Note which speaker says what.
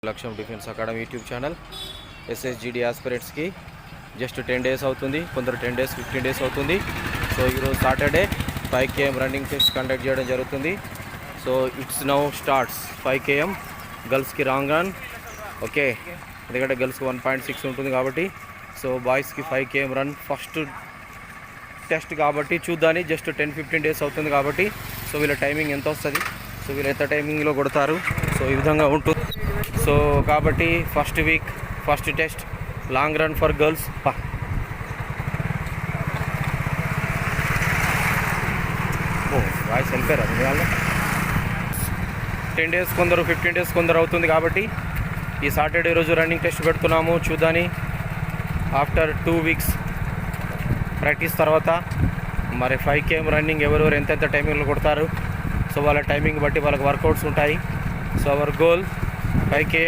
Speaker 1: లక్ష్యం defence academy YouTube channel. SSGD ఆస్పిరెంట్స్కి just 10 days అవుతుంది, కొందరు 10 days 15 days అవుతుంది. సో ఈరోజు Saturday 5 km running test conduct చేయడం జరుగుతుంది. So it's now starts 5 km గర్ల్స్కి రాంగ్ రన్. ఓకే, ఎందుకంటే గర్ల్స్కి 1.6 ఉంటుంది కాబట్టి. సో బాయ్స్కి 5 km రన్ ఫస్ట్ టెస్ట్ కాబట్టి చూద్దాని. జస్ట్ 10-15 days అవుతుంది కాబట్టి సో వీళ్ళ టైమింగ్ ఎంత వస్తుంది, సో వీళ్ళు ఎంత టైమింగ్లో కొడతారు, సో ఈ విధంగా ఉంటుంది. సో కాబట్టి first week first test long run for girls. Voice వెళ్ళిపోయారు మీ వాళ్ళు. 10 days కొందరు 15 days కొందరు అవుతుంది కాబట్టి ఈ సాటర్డే రోజు రన్నింగ్ టెస్ట్ పెడుతున్నాము. చూద్దాని ఆఫ్టర్ 2 weeks ప్రాక్టీస్ తర్వాత మరి 5 km రన్నింగ్ ఎవరెవరు ఎంతెంత టైమింగ్లో కొడతారు, సో వాళ్ళ టైమింగ్ బట్టి వాళ్ళకి వర్కౌట్స్ ఉంటాయి. So our goal 5 km